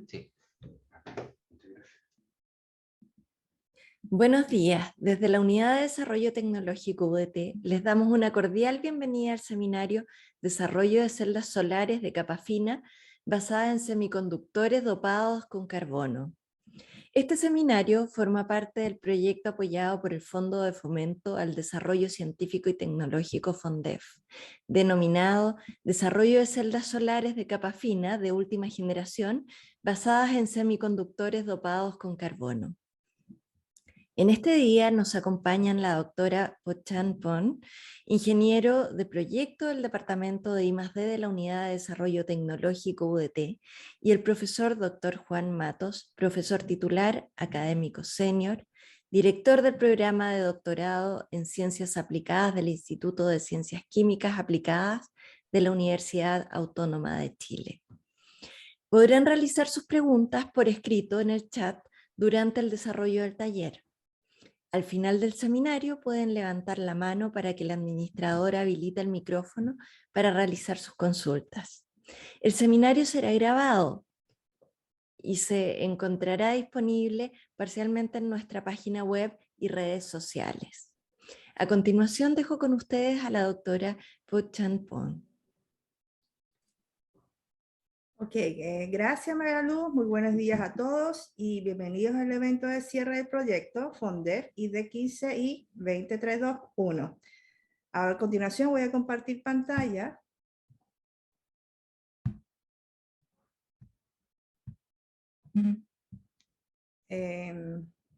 Sí. Buenos días. Desde la Unidad de Desarrollo Tecnológico UDT les damos una cordial bienvenida al seminario Desarrollo de celdas solares de capa fina basadas en semiconductores dopados con carbono. Este seminario forma parte del proyecto apoyado por el Fondo de Fomento al Desarrollo Científico y Tecnológico FONDEF, denominado Desarrollo de celdas solares de capa fina de última generación basadas en semiconductores dopados con carbono. En este día nos acompañan la doctora Po-Chan Phon, ingeniero de proyecto del Departamento de I+D de la Unidad de Desarrollo Tecnológico UDT, y el profesor Dr. Juan Matos, profesor titular, académico senior, director del programa de doctorado en Ciencias Aplicadas del Instituto de Ciencias Químicas Aplicadas de la Universidad Autónoma de Chile. Podrán realizar sus preguntas por escrito en el chat durante el desarrollo del taller. Al final del seminario pueden levantar la mano para que la administradora habilite el micrófono para realizar sus consultas. El seminario será grabado y se encontrará disponible parcialmente en nuestra página web y redes sociales. A continuación dejo con ustedes a la doctora Po-Chan Phon. Ok, gracias María Luz, muy buenos días a todos y bienvenidos al evento de cierre del proyecto FONDEF ID15I 20321. A continuación voy a compartir pantalla.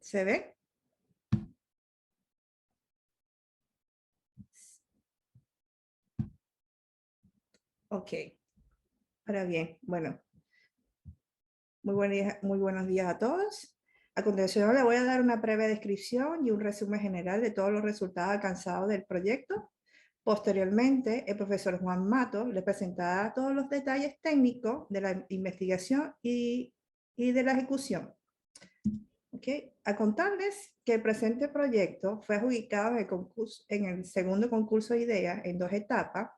¿Se ve? Ok, ahora bien, bueno. Muy buenos días a todos. A continuación les voy a dar una breve descripción y un resumen general de todos los resultados alcanzados del proyecto. Posteriormente, el profesor Juan Matos les presentará todos los detalles técnicos de la investigación y de la ejecución. Okay. A contarles que el presente proyecto fue adjudicado en el segundo concurso de ideas en 2 etapas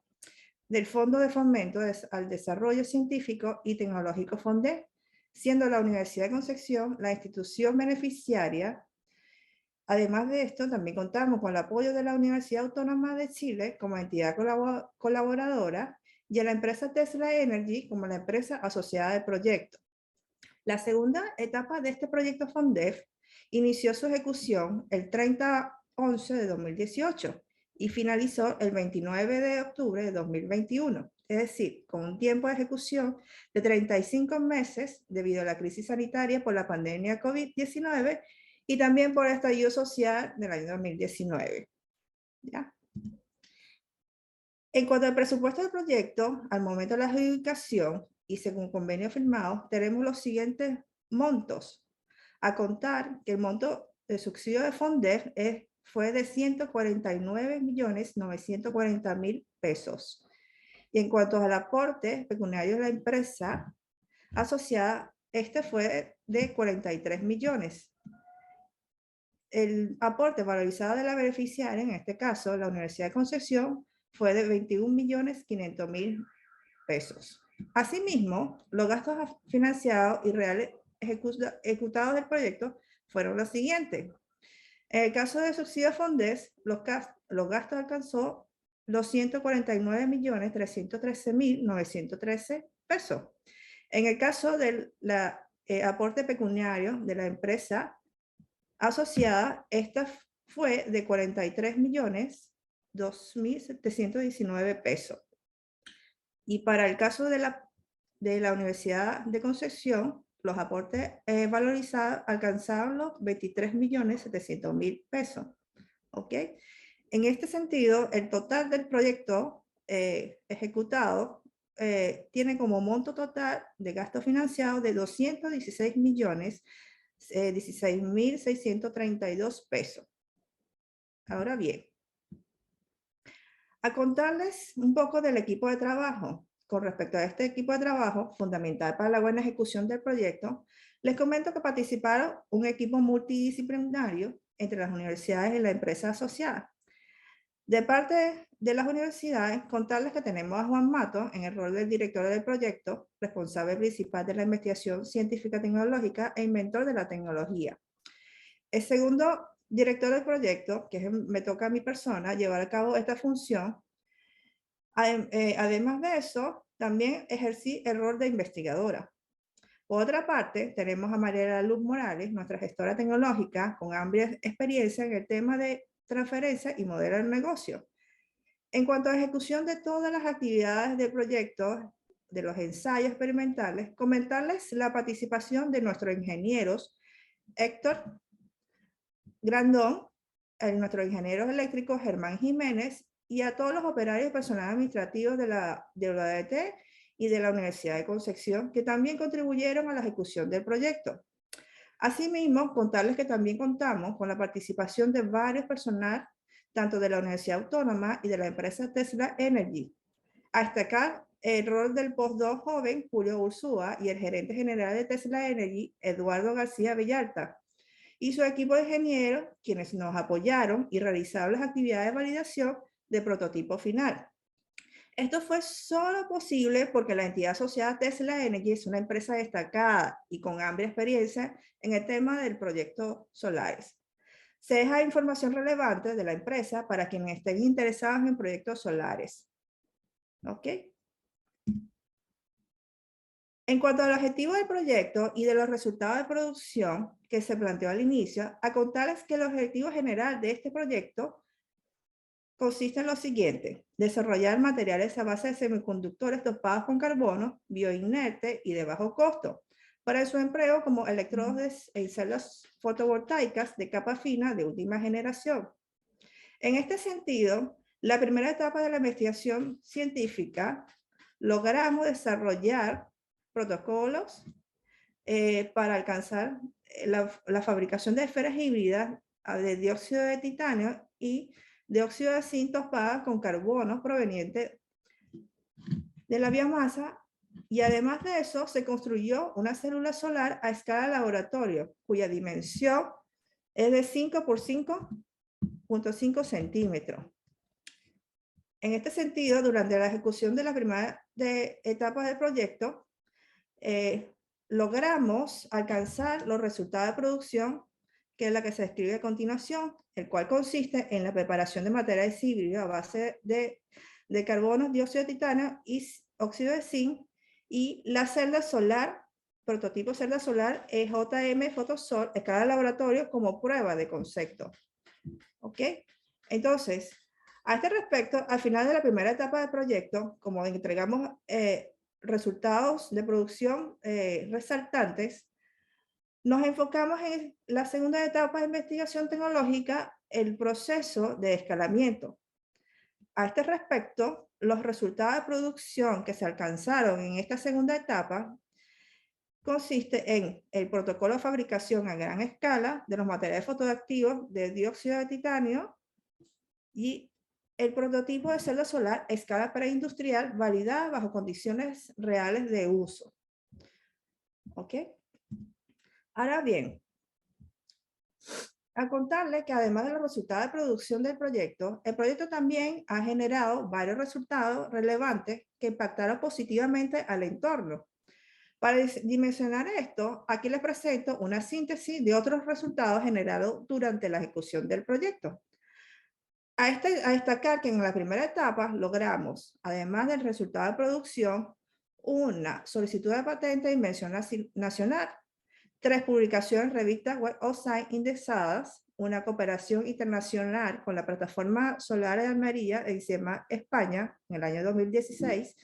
del Fondo de Fomento al Desarrollo Científico y Tecnológico FONDEF, siendo la Universidad de Concepción la institución beneficiaria. Además de esto, también contamos con el apoyo de la Universidad Autónoma de Chile como entidad colaboradora y a la empresa Tesla Energy como la empresa asociada del proyecto. La segunda etapa de este proyecto FONDEF inició su ejecución el 30/11 de 2018 y finalizó el 29 de octubre de 2021. Es decir, con un tiempo de ejecución de 35 meses debido a la crisis sanitaria por la pandemia COVID-19 y también por el estallido social del año 2019. ¿Ya? En cuanto al presupuesto del proyecto, al momento de la adjudicación y según convenio firmado, tenemos los siguientes montos. A contar que el monto de subsidio de FONDEF fue de 149.940.000 pesos. Y en cuanto al aporte pecuniario de la empresa asociada, este fue de 43 millones. El aporte valorizado de la beneficiaria, en este caso la Universidad de Concepción, fue de 21.500.000 pesos. Asimismo, los gastos financiados y reales ejecutados del proyecto fueron los siguientes. En el caso de subsidio FONDEF, los gastos alcanzó los 149.313.913 pesos. En el caso del aporte pecuniario de la empresa asociada, esta fue de 43.2.719 pesos. Y para el caso de la Universidad de Concepción, los aportes valorizados alcanzaron los 23.700.000 pesos. ¿Ok? En este sentido, el total del proyecto ejecutado tiene como monto total de gasto financiado de 216.016.632 pesos. Ahora bien, a contarles un poco del equipo de trabajo. Con respecto a este equipo de trabajo, fundamental para la buena ejecución del proyecto, les comento que participaron un equipo multidisciplinario entre las universidades y la empresa asociada. De parte de las universidades, contarles que tenemos a Juan Mato en el rol del director del proyecto, responsable principal de la investigación científica tecnológica e inventor de la tecnología. El segundo director del proyecto, me toca a mi persona, llevar a cabo esta función. Además de eso, también ejercí el rol de investigadora. Por otra parte, tenemos a Mariela Luz Morales, nuestra gestora tecnológica, con amplia experiencia en el tema de transferencia y modelo de negocio. En cuanto a ejecución de todas las actividades del proyecto, de los ensayos experimentales, comentarles la participación de nuestros ingenieros, Héctor Grandón, nuestros ingenieros eléctricos, Germán Jiménez, y a todos los operarios y personal administrativo de la ADT y de la Universidad de Concepción, que también contribuyeron a la ejecución del proyecto. Asimismo, contarles que también contamos con la participación de varios personal, tanto de la Universidad Autónoma y de la empresa Tesla Energy. A destacar el rol del postdoc joven Julio Ursúa y el gerente general de Tesla Energy, Eduardo García Villalta, y su equipo de ingenieros, quienes nos apoyaron y realizaron las actividades de validación de prototipo final. Esto fue solo posible porque la entidad asociada Tesla Energy es una empresa destacada y con amplia experiencia en el tema del proyecto solares. Se deja información relevante de la empresa para quienes estén interesados en proyectos solares. ¿Ok? En cuanto al objetivo del proyecto y de los resultados de producción que se planteó al inicio, a contarles que el objetivo general de este proyecto consiste en lo siguiente: desarrollar materiales a base de semiconductores dopados con carbono, bioinerte y de bajo costo, para su empleo como electrodos en celdas fotovoltaicas de capa fina de última generación. En este sentido, la primera etapa de la investigación científica, logramos desarrollar protocolos para alcanzar la fabricación de esferas híbridas de dióxido de titanio y dióxido de zinc topada con carbono proveniente de la biomasa, y además de eso se construyó una célula solar a escala de laboratorio cuya dimensión es de 5 por 5.5 centímetros. En este sentido, durante la ejecución de la primera etapa del proyecto, logramos alcanzar los resultados de producción, que es la que se describe a continuación, el cual consiste en la preparación de materiales híbridos a base de carbono, dióxido de titanio y óxido de zinc, y la celda solar, prototipo celda solar JM Photosol, escala de laboratorio como prueba de concepto. ¿Ok? Entonces, a este respecto, al final de la primera etapa del proyecto, como entregamos resultados de producción resaltantes, nos enfocamos en la segunda etapa de investigación tecnológica, el proceso de escalamiento. A este respecto, los resultados de producción que se alcanzaron en esta segunda etapa consiste en el protocolo de fabricación a gran escala de los materiales fotoactivos de dióxido de titanio y el prototipo de celda solar a escala preindustrial validada bajo condiciones reales de uso. ¿Ok? Ahora bien, a contarle que además de los resultados de producción del proyecto, el proyecto también ha generado varios resultados relevantes que impactaron positivamente al entorno. Para dimensionar esto, aquí les presento una síntesis de otros resultados generados durante la ejecución del proyecto. A destacar que en la primera etapa logramos, además del resultado de producción, una solicitud de patente de invención nacional, 3 publicaciones en revistas Web of Science indexadas, una cooperación internacional con la plataforma solar de Almería en ICEMA, España, en el año 2016,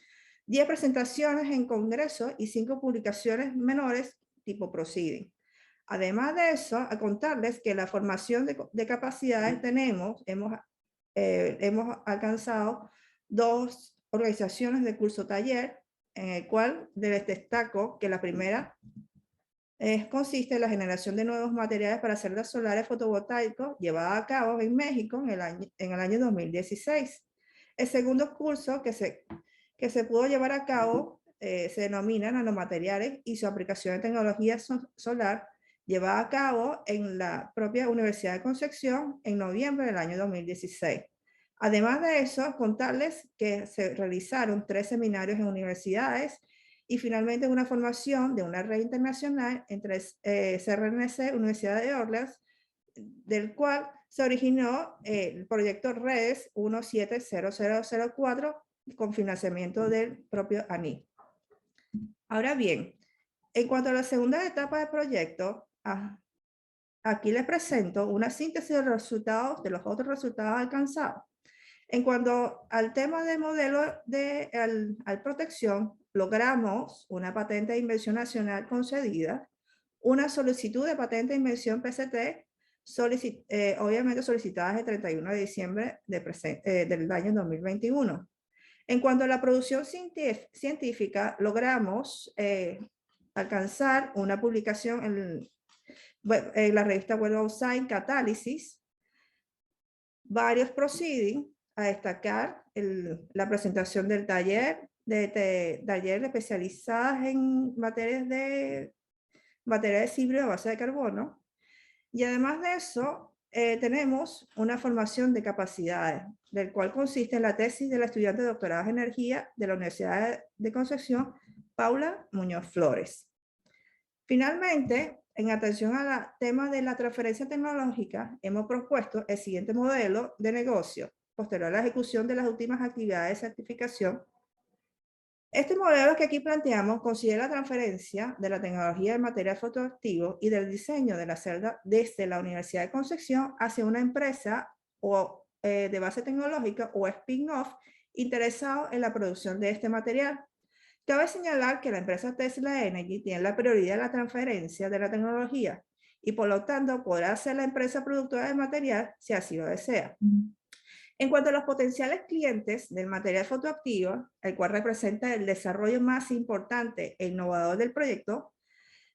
10 presentaciones en congresos y 5 publicaciones menores tipo Proceeding. Además de eso, a contarles que la formación de capacidades hemos alcanzado 2 organizaciones de curso taller, en el cual les destaco que la primera consiste en la generación de nuevos materiales para celdas solares fotovoltaicos llevada a cabo en México en el año 2016. El segundo curso que se pudo llevar a cabo se denomina nanomateriales y su aplicación en tecnología solar, llevada a cabo en la propia Universidad de Concepción en noviembre del año 2016. Además de eso, contarles que se realizaron 3 seminarios en universidades y finalmente una formación de una red internacional entre CRNC, Universidad de Orleans, del cual se originó el proyecto REDES 170004 con financiamiento del propio ANI. Ahora bien, en cuanto a la segunda etapa del proyecto, aquí les presento una síntesis de los resultados, de los otros resultados alcanzados. En cuanto al tema del modelo de protección, logramos una patente de inversión nacional concedida, una solicitud de patente de inversión PCT, obviamente solicitadas el 31 de diciembre del año 2021. En cuanto a la producción científica, logramos alcanzar una publicación en la revista Web of Science Catalysis, varios proceedings, a destacar la presentación del taller, taller especializadas en materias de híbrido a base de carbono. Y además de eso, tenemos una formación de capacidades, del cual consiste en la tesis de la estudiante de doctorado en energía de la Universidad de Concepción, Paula Muñoz Flores. Finalmente, en atención al tema de la transferencia tecnológica, hemos propuesto el siguiente modelo de negocio, posterior a la ejecución de las últimas actividades de certificación. Este modelo que aquí planteamos considera la transferencia de la tecnología del material fotoactivo y del diseño de la celda desde la Universidad de Concepción hacia una empresa de base tecnológica o spin-off interesado en la producción de este material. Cabe señalar que la empresa Tesla Energy tiene la prioridad de la transferencia de la tecnología y por lo tanto podrá ser la empresa productora del material si así lo desea. En cuanto a los potenciales clientes del material fotoactivo, el cual representa el desarrollo más importante e innovador del proyecto,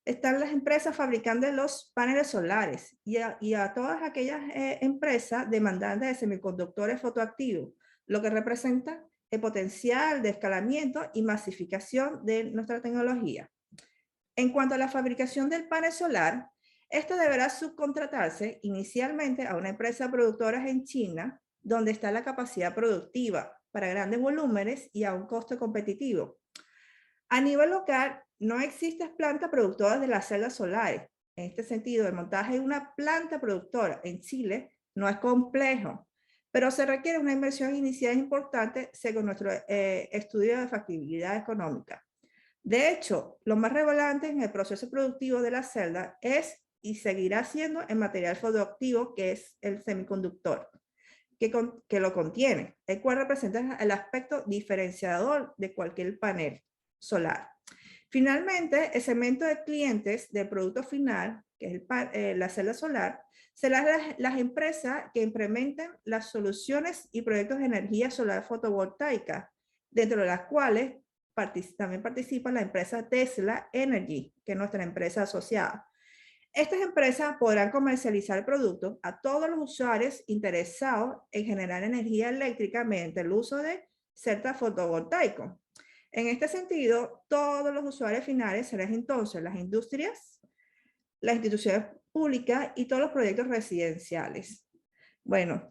están las empresas fabricantes de los paneles solares y a todas aquellas empresas demandantes de semiconductores fotoactivos, lo que representa el potencial de escalamiento y masificación de nuestra tecnología. En cuanto a la fabricación del panel solar, esto deberá subcontratarse inicialmente a una empresa productora en China, donde está la capacidad productiva para grandes volúmenes y a un costo competitivo. A nivel local, no existen plantas productoras de las celdas solares. En este sentido, el montaje de una planta productora en Chile no es complejo, pero se requiere una inversión inicial importante según nuestro estudio de factibilidad económica. De hecho, lo más relevante en el proceso productivo de la celda es y seguirá siendo el material fotoactivo, que es el semiconductor, que lo contiene, el cual representa el aspecto diferenciador de cualquier panel solar. Finalmente, el segmento de clientes del producto final, que es la celda solar, serán las empresas que implementan las soluciones y proyectos de energía solar fotovoltaica, dentro de las cuales también participa la empresa Tesla Energy, que es nuestra empresa asociada. Estas empresas podrán comercializar el producto a todos los usuarios interesados en generar energía eléctrica mediante el uso de celdas fotovoltaicos. En este sentido, todos los usuarios finales serán entonces las industrias, las instituciones públicas y todos los proyectos residenciales. Bueno,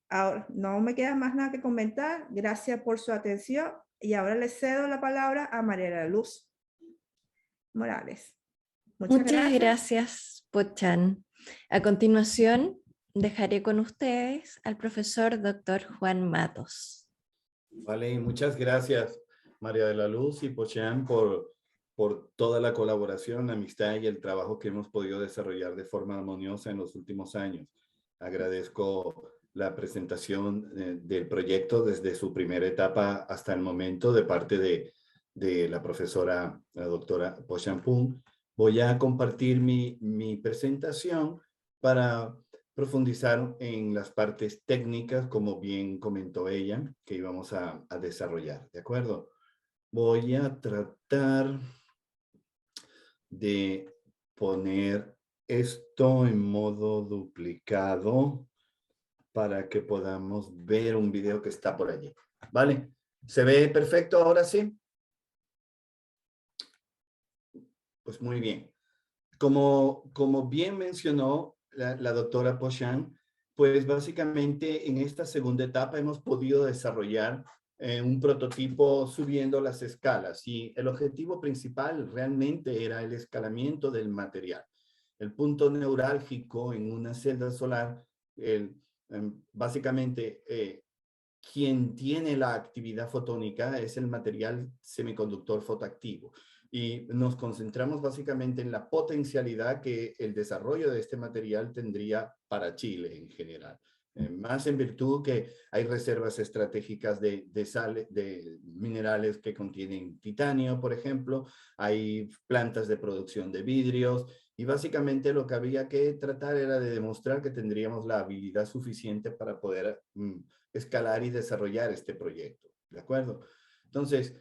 ahora no me queda más nada que comentar. Gracias por su atención y ahora le cedo la palabra a María de la Luz Morales. Muchas gracias, Pochan. A continuación, dejaré con ustedes al profesor Dr. Juan Matos. Vale, muchas gracias, María de la Luz y Pochan, por toda la colaboración, la amistad y el trabajo que hemos podido desarrollar de forma armoniosa en los últimos años. Agradezco la presentación del proyecto desde su primera etapa hasta el momento de parte de la profesora, la doctora Pochan Pung. Voy a compartir mi presentación para profundizar en las partes técnicas, como bien comentó ella, que íbamos a desarrollar, ¿de acuerdo? Voy a tratar de poner esto en modo duplicado para que podamos ver un video que está por allí. ¿Vale? ¿Se ve perfecto ahora sí? Pues muy bien. Como bien mencionó la doctora Pochan, pues básicamente en esta segunda etapa hemos podido desarrollar un prototipo subiendo las escalas y el objetivo principal realmente era el escalamiento del material. El punto neurálgico en una celda solar, básicamente quien tiene la actividad fotónica es el material semiconductor fotoactivo. Y nos concentramos básicamente en la potencialidad que el desarrollo de este material tendría para Chile en general. Más en virtud que hay reservas estratégicas de minerales que contienen titanio, por ejemplo, hay plantas de producción de vidrios, y básicamente lo que había que tratar era de demostrar que tendríamos la habilidad suficiente para poder escalar y desarrollar este proyecto, ¿de acuerdo? Entonces,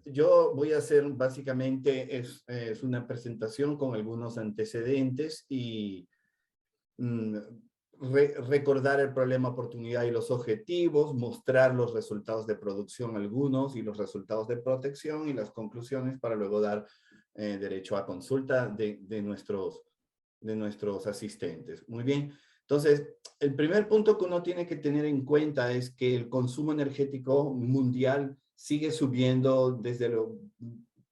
yo voy a hacer básicamente es una presentación con algunos antecedentes y recordar el problema, oportunidad y los objetivos, mostrar los resultados de producción algunos y los resultados de protección y las conclusiones para luego dar derecho a consulta de nuestros asistentes. Muy bien. Entonces, el primer punto que uno tiene que tener en cuenta es que el consumo energético mundial sigue subiendo desde los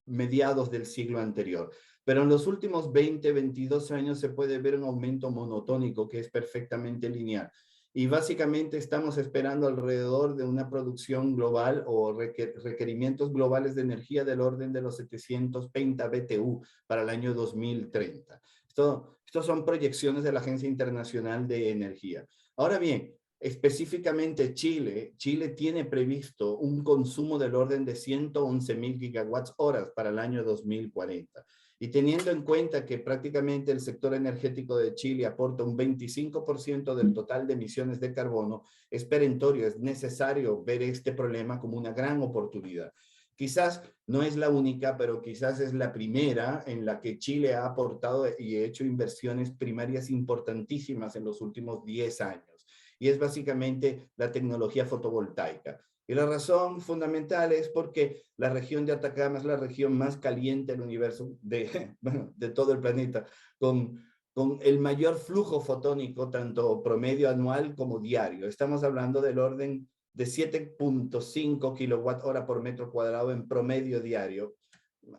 mediados del siglo anterior. Pero en los últimos 20, 22 años se puede ver un aumento monotónico que es perfectamente lineal. Y básicamente estamos esperando alrededor de una producción global o requerimientos globales de energía del orden de los 720 BTU para el año 2030. Estos son proyecciones de la Agencia Internacional de Energía. Ahora bien, específicamente Chile tiene previsto un consumo del orden de 111.000 gigawatts horas para el año 2040. Y teniendo en cuenta que prácticamente el sector energético de Chile aporta un 25% del total de emisiones de carbono, es perentorio, es necesario ver este problema como una gran oportunidad. Quizás no es la única, pero quizás es la primera en la que Chile ha aportado y hecho inversiones primarias importantísimas en los últimos 10 años. Y es básicamente la tecnología fotovoltaica. Y la razón fundamental es porque la región de Atacama es la región más caliente del universo, de todo el planeta, con el mayor flujo fotónico, tanto promedio anual como diario. Estamos hablando del orden de 7.5 kilowatt hora por metro cuadrado en promedio diario.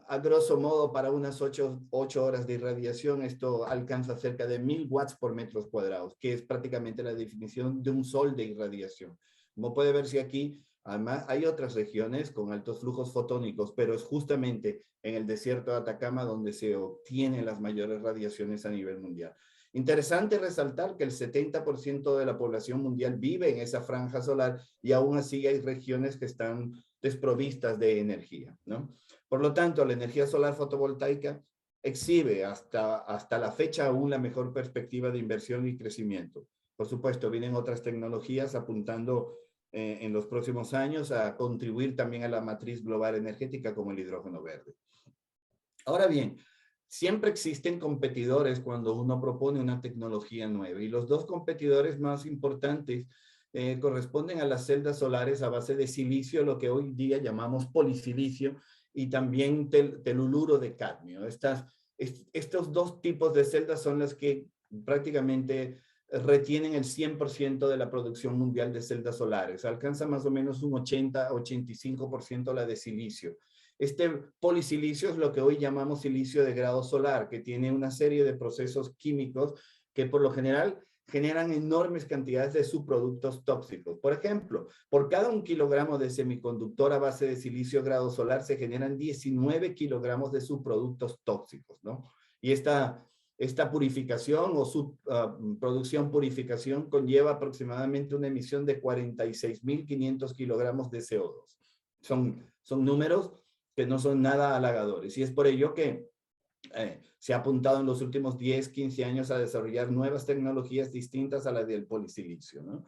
A grosso modo, para unas 8 horas de irradiación, esto alcanza cerca de 1000 watts por metros cuadrados, que es prácticamente la definición de un sol de irradiación. Como puede verse aquí, además hay otras regiones con altos flujos fotónicos, pero es justamente en el desierto de Atacama donde se obtienen las mayores radiaciones a nivel mundial. Interesante resaltar que el 70% de la población mundial vive en esa franja solar y aún así hay regiones que están desprovistas de energía, ¿no? Por lo tanto, la energía solar fotovoltaica exhibe hasta la fecha aún la mejor perspectiva de inversión y crecimiento. Por supuesto, vienen otras tecnologías apuntando en los próximos años a contribuir también a la matriz global energética como el hidrógeno verde. Ahora bien, siempre existen competidores cuando uno propone una tecnología nueva y los dos competidores más importantes corresponden a las celdas solares a base de silicio, lo que hoy día llamamos polisilicio, y también teluluro de cadmio. Estos dos tipos de celdas son las que prácticamente retienen el 100% de la producción mundial de celdas solares. Alcanza más o menos un 80-85% la de silicio. Este polisilicio es lo que hoy llamamos silicio de grado solar, que tiene una serie de procesos químicos que por lo general generan enormes cantidades de subproductos tóxicos. Por ejemplo, por cada 1 kilogramo de semiconductor a base de silicio grado solar se generan 19 kilogramos de subproductos tóxicos, ¿no? Y esta purificación o purificación conlleva aproximadamente una emisión de 46.500 kilogramos de CO2. Son números que no son nada halagadores y es por ello que se ha apuntado en los últimos 10, 15 años a desarrollar nuevas tecnologías distintas a la del polisilicio, ¿no?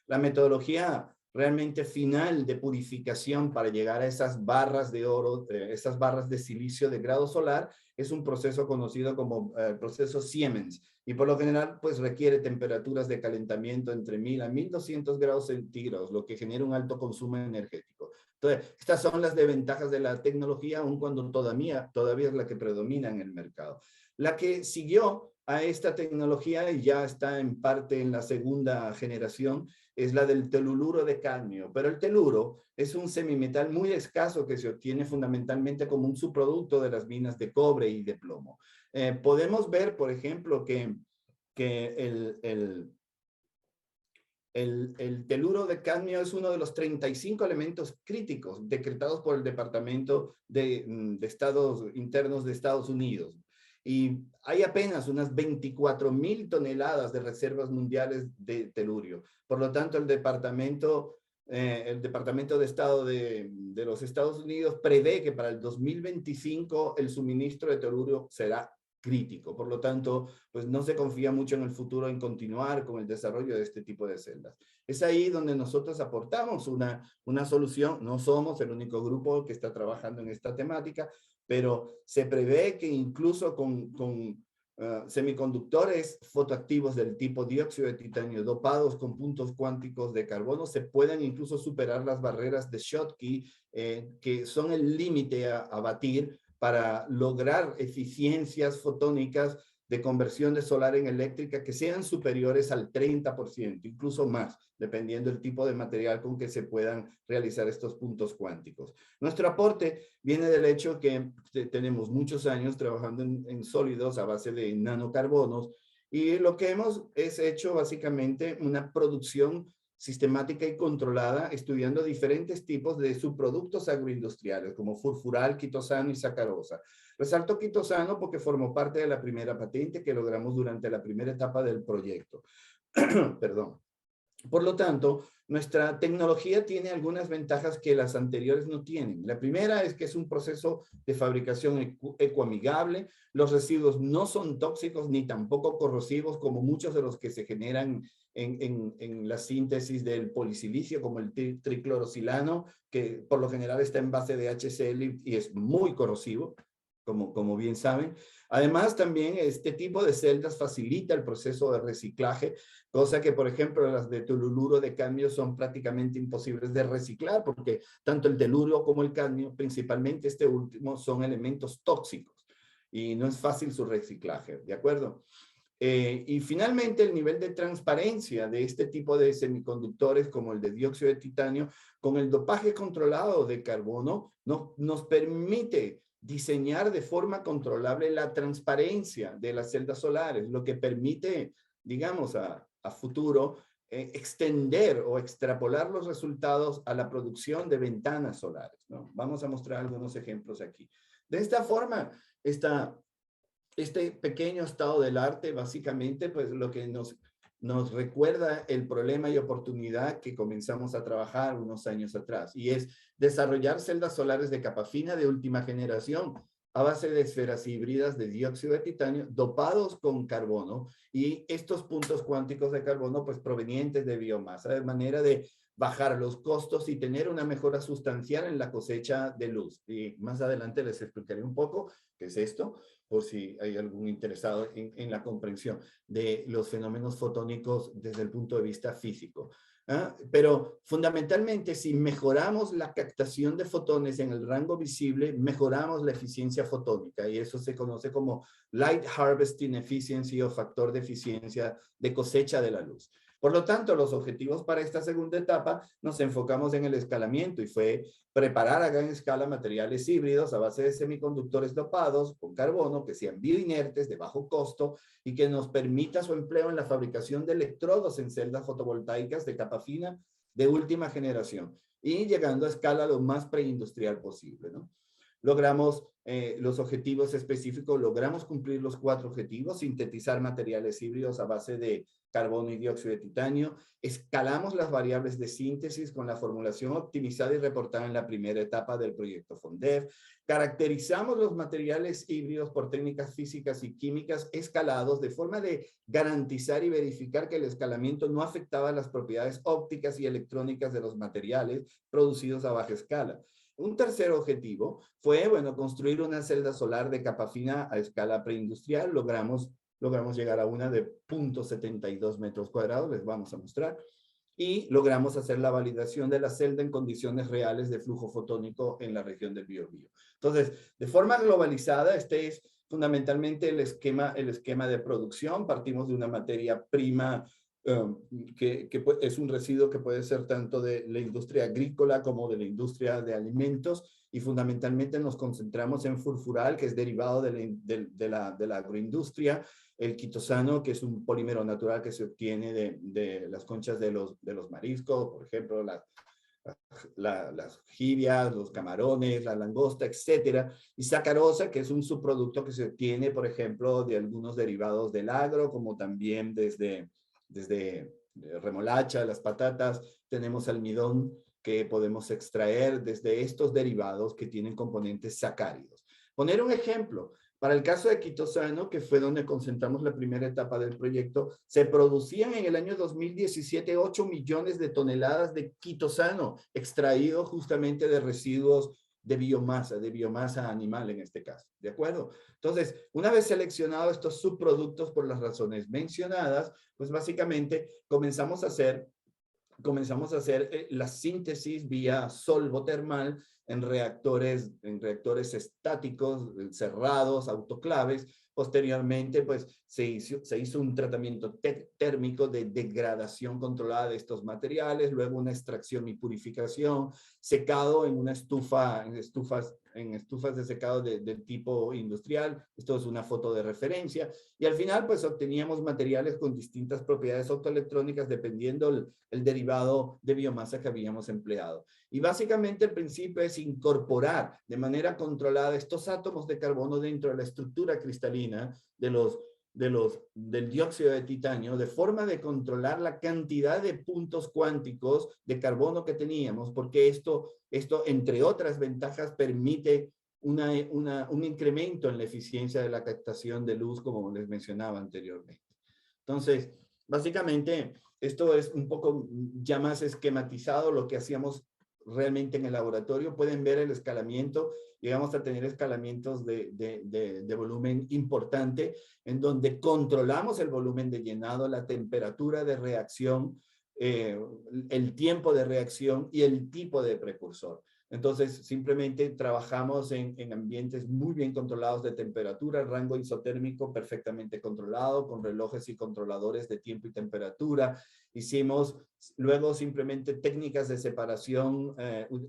La metodología realmente final de purificación para llegar a esas barras de oro, esas barras de silicio de grado solar, es un proceso conocido como proceso Siemens y por lo general pues requiere temperaturas de calentamiento entre 1000 a 1200 grados centígrados, lo que genera un alto consumo energético. Entonces, estas son las desventajas de la tecnología, aun cuando todavía es la que predomina en el mercado. La que siguió a esta tecnología y ya está en parte en la segunda generación es la del teluluro de cadmio, pero el teluro es un semimetal muy escaso que se obtiene fundamentalmente como un subproducto de las minas de cobre y de plomo. Podemos ver, por ejemplo, que el teluro de cadmio es uno de los 35 elementos críticos decretados por el Departamento de Estados Internos de Estados Unidos. Y hay apenas unas 24,000 toneladas de reservas mundiales de telurio. Por lo tanto, el Departamento de Estado de los Estados Unidos prevé que para el 2025 el suministro de telurio será crítico. Por lo tanto, pues no se confía mucho en el futuro en continuar con el desarrollo de este tipo de celdas. Es ahí donde nosotros aportamos una solución. No somos el único grupo que está trabajando en esta temática, pero se prevé que incluso con semiconductores fotoactivos del tipo dióxido de titanio dopados con puntos cuánticos de carbono se puedan incluso superar las barreras de Schottky, que son el límite a batir para lograr eficiencias fotónicas de conversión de solar en eléctrica que sean superiores al 30%, incluso más, dependiendo del tipo de material con que se puedan realizar estos puntos cuánticos. Nuestro aporte viene del hecho que tenemos muchos años trabajando en sólidos a base de nanocarbonos y lo que hemos hecho básicamente una producción sistemática y controlada, estudiando diferentes tipos de subproductos agroindustriales, como furfural, quitosano y sacarosa. Resalto quitosano porque formó parte de la primera patente que logramos durante la primera etapa del proyecto. Perdón. Por lo tanto, nuestra tecnología tiene algunas ventajas que las anteriores no tienen. La primera es que es un proceso de fabricación ecoamigable. Los residuos no son tóxicos ni tampoco corrosivos como muchos de los que se generan en la síntesis del polisilicio, como el triclorosilano, que por lo general está en base de HCl y es muy corrosivo, como bien saben. Además, también este tipo de celdas facilita el proceso de reciclaje, cosa que, por ejemplo, las de teluluro de cadmio son prácticamente imposibles de reciclar, porque tanto el teluro como el cadmio, principalmente este último, son elementos tóxicos y no es fácil su reciclaje, ¿de acuerdo? Y finalmente, el nivel de transparencia de este tipo de semiconductores como el de dióxido de titanio con el dopaje controlado de carbono nos permite diseñar de forma controlable la transparencia de las celdas solares, lo que permite, digamos, a futuro extender o extrapolar los resultados a la producción de ventanas solares, ¿no? Vamos a mostrar algunos ejemplos aquí. De esta forma, este pequeño estado del arte, básicamente, pues lo que nos recuerda el problema y oportunidad que comenzamos a trabajar unos años atrás, y es desarrollar celdas solares de capa fina de última generación a base de esferas híbridas de dióxido de titanio dopados con carbono y estos puntos cuánticos de carbono pues provenientes de biomasa, de manera de bajar los costos y tener una mejora sustancial en la cosecha de luz. Y más adelante les explicaré un poco qué es esto, por si hay algún interesado en la comprensión de los fenómenos fotónicos desde el punto de vista físico. Pero fundamentalmente, si mejoramos la captación de fotones en el rango visible, mejoramos la eficiencia fotónica, y eso se conoce como Light Harvesting Efficiency o factor de eficiencia de cosecha de la luz. Por lo tanto, los objetivos para esta segunda etapa nos enfocamos en el escalamiento y fue preparar a gran escala materiales híbridos a base de semiconductores dopados con carbono que sean bioinertes, de bajo costo y que nos permita su empleo en la fabricación de electrodos en celdas fotovoltaicas de capa fina de última generación y llegando a escala lo más preindustrial posible, ¿no? Logramos los objetivos específicos, logramos cumplir los 4 objetivos, sintetizar materiales híbridos a base de carbono y dióxido de titanio, escalamos las variables de síntesis con la formulación optimizada y reportada en la primera etapa del proyecto FONDEF, caracterizamos los materiales híbridos por técnicas físicas y químicas escalados de forma de garantizar y verificar que el escalamiento no afectaba las propiedades ópticas y electrónicas de los materiales producidos a baja escala. Un tercer objetivo fue, bueno, construir una celda solar de capa fina a escala preindustrial. Logramos llegar a una de 0.72 metros cuadrados, les vamos a mostrar. y logramos hacer la validación de la celda en condiciones reales de flujo fotónico en la región del Biobío. Entonces, de forma globalizada, este es fundamentalmente el esquema de producción. Partimos de una materia prima que es un residuo que puede ser tanto de la industria agrícola como de la industria de alimentos, y fundamentalmente nos concentramos en furfural, que es derivado de la agroindustria, el quitosano, que es un polímero natural que se obtiene de las conchas de los mariscos, por ejemplo, las jibias, los camarones, la langosta, etcétera, y sacarosa, que es un subproducto que se obtiene, por ejemplo, de algunos derivados del agro, como también desde remolacha, las patatas. Tenemos almidón que podemos extraer desde estos derivados que tienen componentes sacáridos. Poner un ejemplo, para el caso de quitosano, que fue donde concentramos la primera etapa del proyecto, se producían en el año 2017 8 millones de toneladas de quitosano extraído justamente de residuos de biomasa animal en este caso, ¿de acuerdo? Entonces, una vez seleccionados estos subproductos por las razones mencionadas, pues básicamente comenzamos a hacer la síntesis vía solvotermal en reactores estáticos, cerrados, autoclaves. Posteriormente, pues se hizo un tratamiento térmico de degradación controlada de estos materiales, luego una extracción y purificación, secado en una estufa, en estufas de secado del tipo industrial. Esto es una foto de referencia. Y al final, pues obteníamos materiales con distintas propiedades optoelectrónicas dependiendo el derivado de biomasa que habíamos empleado. Y básicamente el principio es incorporar de manera controlada estos átomos de carbono dentro de la estructura cristalina del dióxido de titanio, de forma de controlar la cantidad de puntos cuánticos de carbono que teníamos, porque esto entre otras ventajas, permite un incremento en la eficiencia de la captación de luz, como les mencionaba anteriormente. Entonces, básicamente, esto es un poco ya más esquematizado lo que hacíamos realmente en el laboratorio. Pueden ver el escalamiento. Llegamos a tener escalamientos de volumen importante, en donde controlamos el volumen de llenado, la temperatura de reacción, el tiempo de reacción y el tipo de precursor. Entonces, simplemente trabajamos en ambientes muy bien controlados de temperatura, rango isotérmico perfectamente controlado, con relojes y controladores de tiempo y temperatura. Hicimos luego simplemente técnicas de separación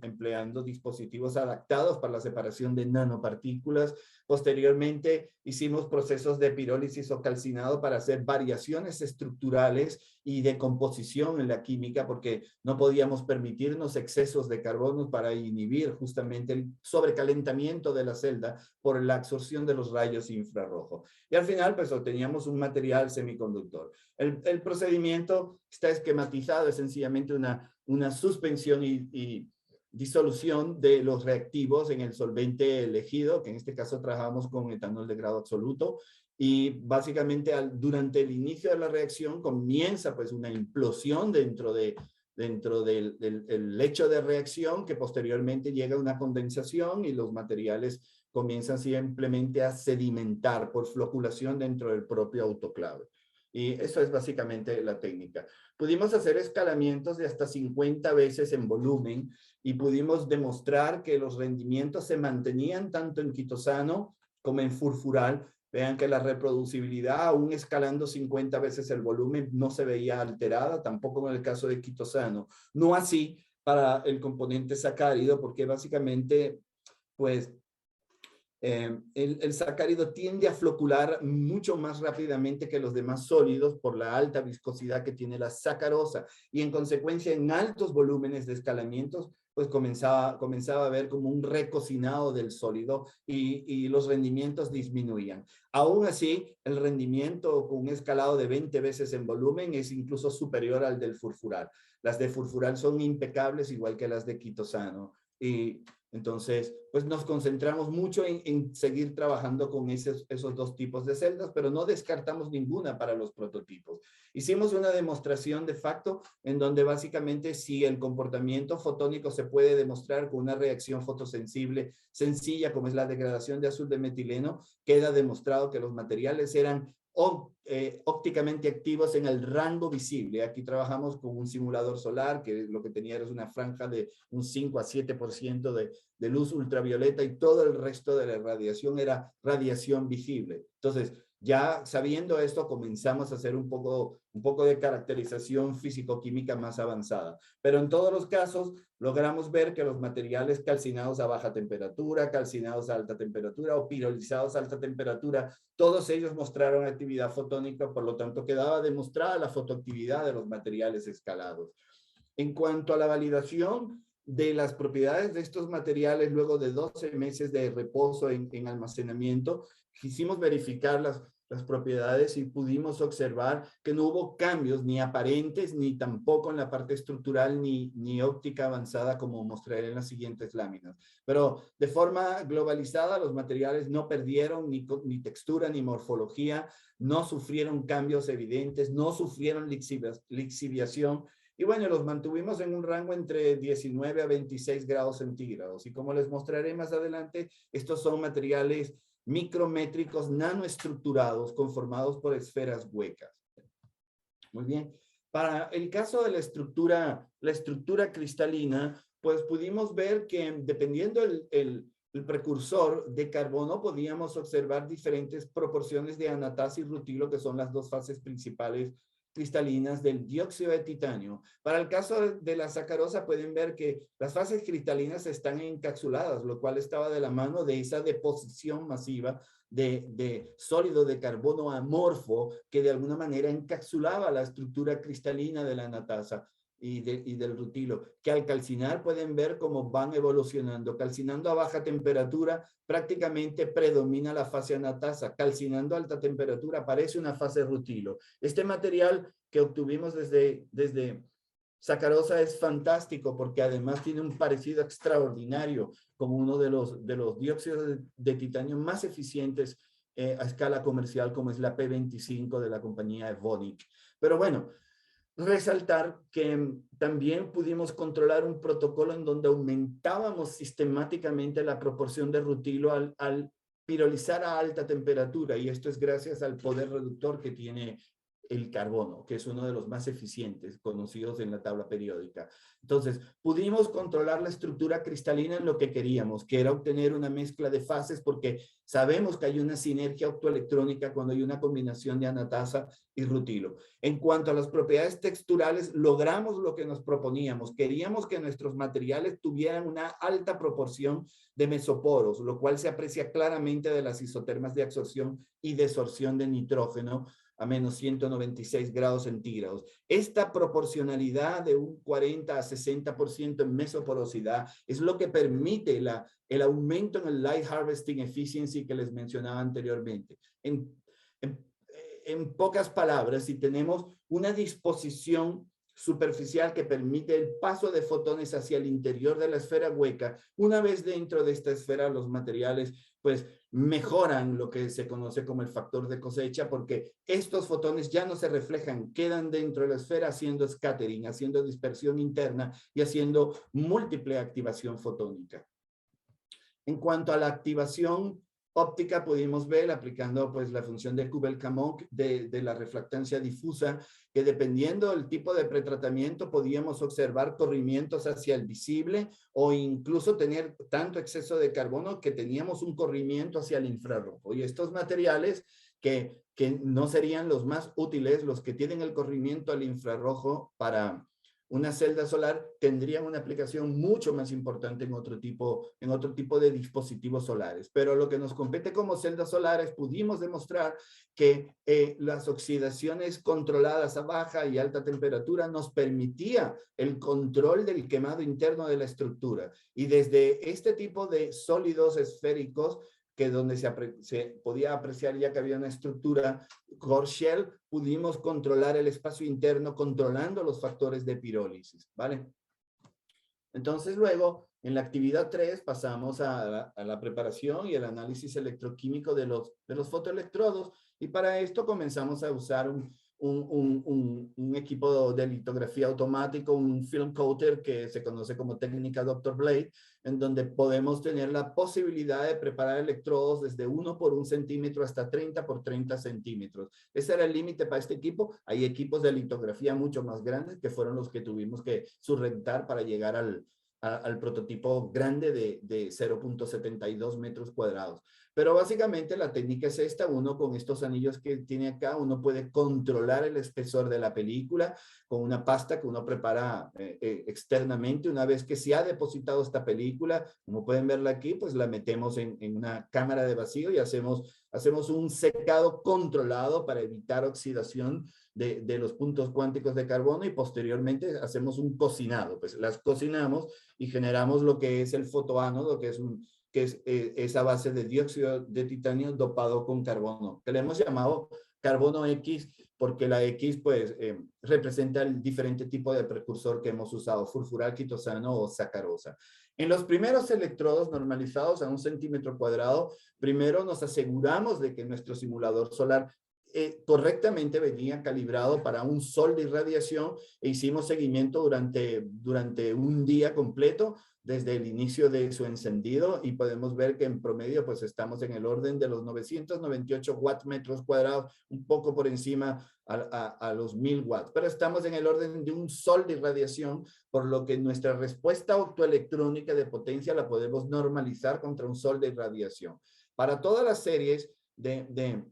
empleando dispositivos adaptados para la separación de nanopartículas. Posteriormente hicimos procesos de pirólisis o calcinado para hacer variaciones estructurales y de composición en la química, porque no podíamos permitirnos excesos de carbono para inhibir justamente el sobrecalentamiento de la celda por la absorción de los rayos infrarrojos. Y al final pues obteníamos un material semiconductor. El procedimiento está esquematizado, es sencillamente una suspensión y disolución de los reactivos en el solvente elegido, que en este caso trabajamos con etanol de grado absoluto, y básicamente durante el inicio de la reacción comienza pues una implosión dentro del lecho de reacción, que posteriormente llega a una condensación y los materiales comienzan simplemente a sedimentar por floculación dentro del propio autoclave. Y eso es básicamente la técnica. Pudimos hacer escalamientos de hasta 50 veces en volumen y pudimos demostrar que los rendimientos se mantenían tanto en quitosano como en furfural. Vean que la reproducibilidad, aún escalando 50 veces el volumen, no se veía alterada, tampoco en el caso de quitosano. No así para el componente sacárido, porque básicamente, pues, el sacárido tiende a flocular mucho más rápidamente que los demás sólidos por la alta viscosidad que tiene la sacarosa, y en consecuencia en altos volúmenes de escalamientos pues comenzaba a haber como un recocinado del sólido y los rendimientos disminuían. Aún así, el rendimiento con un escalado de 20 veces en volumen es incluso superior al del furfural. Las de furfural son impecables, igual que las de quitosano. Y entonces, pues nos concentramos mucho en seguir trabajando con esos dos tipos de celdas, pero no descartamos ninguna para los prototipos. Hicimos una demostración de facto en donde básicamente si el comportamiento fotónico se puede demostrar con una reacción fotosensible sencilla, como es la degradación de azul de metileno, queda demostrado que los materiales eran ópticamente activos en el rango visible. Aquí trabajamos con un simulador solar que lo que tenía era una franja de un 5 a 7% de luz ultravioleta y todo el resto de la radiación era radiación visible. Entonces, ya sabiendo esto, comenzamos a hacer un poco de caracterización físico-química más avanzada. Pero en todos los casos, logramos ver que los materiales calcinados a baja temperatura, calcinados a alta temperatura o pirolizados a alta temperatura, todos ellos mostraron actividad fotónica, por lo tanto quedaba demostrada la fotoactividad de los materiales escalados. En cuanto a la validación de las propiedades de estos materiales luego de 12 meses de reposo en almacenamiento, quisimos verificar las propiedades y pudimos observar que no hubo cambios ni aparentes ni tampoco en la parte estructural ni óptica avanzada, como mostraré en las siguientes láminas. Pero de forma globalizada los materiales no perdieron ni textura ni morfología, no sufrieron cambios evidentes, no sufrieron lixiviación. Y bueno, los mantuvimos en un rango entre 19 a 26 grados centígrados. Y como les mostraré más adelante, estos son materiales micrométricos nanoestructurados conformados por esferas huecas. Muy bien. Para el caso de la estructura cristalina, pues pudimos ver que dependiendo el precursor de carbono, podíamos observar diferentes proporciones de anatasa y rutilo, que son las dos fases principales cristalinas del dióxido de titanio. Para el caso de la sacarosa pueden ver que las fases cristalinas están encapsuladas, lo cual estaba de la mano de esa deposición masiva de sólido de carbono amorfo que de alguna manera encapsulaba la estructura cristalina de la anatasa y del rutilo, que al calcinar pueden ver cómo van evolucionando. Calcinando a baja temperatura prácticamente predomina la fase anatasa. Calcinando a alta temperatura aparece una fase rutilo. Este material que obtuvimos desde sacarosa es fantástico porque además tiene un parecido extraordinario como uno de los dióxidos de titanio más eficientes a escala comercial, como es la P25 de la compañía Evonik. Pero bueno, resaltar que también pudimos controlar un protocolo en donde aumentábamos sistemáticamente la proporción de rutilo al pirolizar a alta temperatura, y esto es gracias al poder reductor que tiene el carbono, que es uno de los más eficientes conocidos en la tabla periódica. Entonces, pudimos controlar la estructura cristalina en lo que queríamos, que era obtener una mezcla de fases, porque sabemos que hay una sinergia optoelectrónica cuando hay una combinación de anatasa y rutilo. En cuanto a las propiedades texturales, logramos lo que nos proponíamos. Queríamos que nuestros materiales tuvieran una alta proporción de mesoporos, lo cual se aprecia claramente de las isotermas de absorción y desorción de nitrógeno a menos 196 grados centígrados. Esta proporcionalidad de un 40 a 60% en mesoporosidad es lo que permite el aumento en el light harvesting efficiency que les mencionaba anteriormente. En pocas palabras, si tenemos una disposición superficial que permite el paso de fotones hacia el interior de la esfera hueca, una vez dentro de esta esfera los materiales pues mejoran lo que se conoce como el factor de cosecha, porque estos fotones ya no se reflejan, quedan dentro de la esfera haciendo scattering, haciendo dispersión interna y haciendo múltiple activación fotónica. En cuanto a la activación óptica, pudimos ver aplicando pues la función de Kubel-Kamonk de la refractancia difusa, que dependiendo del tipo de pretratamiento podíamos observar corrimientos hacia el visible o incluso tener tanto exceso de carbono que teníamos un corrimiento hacia el infrarrojo. Y estos materiales que no serían los más útiles, los que tienen el corrimiento al infrarrojo para una celda solar, tendrían una aplicación mucho más importante en otro tipo de dispositivos solares. Pero lo que nos compete como celdas solares, pudimos demostrar que las oxidaciones controladas a baja y alta temperatura nos permitía el control del quemado interno de la estructura. Y desde este tipo de sólidos esféricos, que donde se podía apreciar ya que había una estructura core shell, pudimos controlar el espacio interno controlando los factores de pirólisis, ¿vale? Entonces luego, en la actividad 3, pasamos a la preparación y el análisis electroquímico de los fotoelectrodos, y para esto comenzamos a usar un equipo de litografía automático, un film coater que se conoce como técnica Dr. Blade, en donde podemos tener la posibilidad de preparar electrodos desde 1 por 1 centímetro hasta 30 por 30 centímetros. Ese era el límite para este equipo. Hay equipos de litografía mucho más grandes que fueron los que tuvimos que subrentar para llegar al prototipo grande de 0.72 metros cuadrados. Pero básicamente la técnica es esta. Uno con estos anillos que tiene acá, uno puede controlar el espesor de la película con una pasta que uno prepara externamente. Una vez que se ha depositado esta película, como pueden verla aquí, pues la metemos en una cámara de vacío y hacemos un secado controlado para evitar oxidación de los puntos cuánticos de carbono, y posteriormente hacemos un cocinado. Pues las cocinamos y generamos lo que es el fotoánodo, que es esa base de dióxido de titanio dopado con carbono, que le hemos llamado carbono X, porque la X pues representa el diferente tipo de precursor que hemos usado, furfural, quitosano o sacarosa. En los primeros electrodos normalizados a 1 centímetro cuadrado, primero nos aseguramos de que nuestro simulador solar correctamente venía calibrado para un sol de irradiación, e hicimos seguimiento durante un día completo desde el inicio de su encendido, y podemos ver que en promedio pues estamos en el orden de los 998 watts metros cuadrados, un poco por encima a los 1000 watts, pero estamos en el orden de un sol de irradiación, por lo que nuestra respuesta optoelectrónica de potencia la podemos normalizar contra un sol de irradiación. Para todas las series de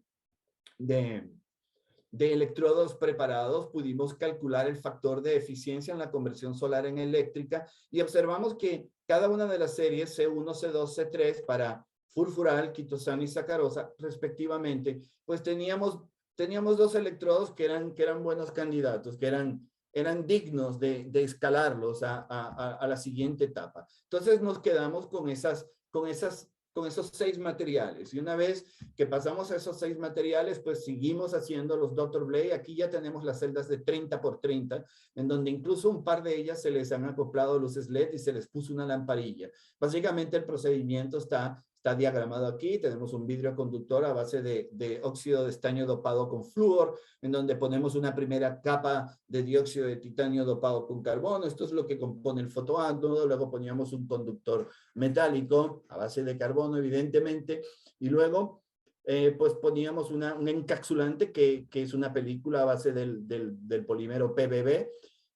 electrodos preparados, pudimos calcular el factor de eficiencia en la conversión solar en eléctrica, y observamos que cada una de las series C1, C2, C3 para furfural, quitosano y sacarosa respectivamente, pues teníamos 2 electrodos que eran buenos candidatos, que eran dignos de escalarlos a la siguiente etapa. Entonces nos quedamos con esos 6 materiales, y una vez que pasamos a esos 6 materiales, pues seguimos haciendo los Dr. Blade. Aquí ya tenemos las celdas de 30 por 30, en donde incluso un par de ellas se les han acoplado luces LED y se les puso una lamparilla. Básicamente el procedimiento está diagramado aquí. Tenemos un vidrio conductor a base de óxido de estaño dopado con flúor, en donde ponemos una primera capa de dióxido de titanio dopado con carbono. Esto es lo que compone el fotoánodo. Luego poníamos un conductor metálico a base de carbono, evidentemente, y luego pues poníamos un encapsulante que es una película a base del polímero PBB,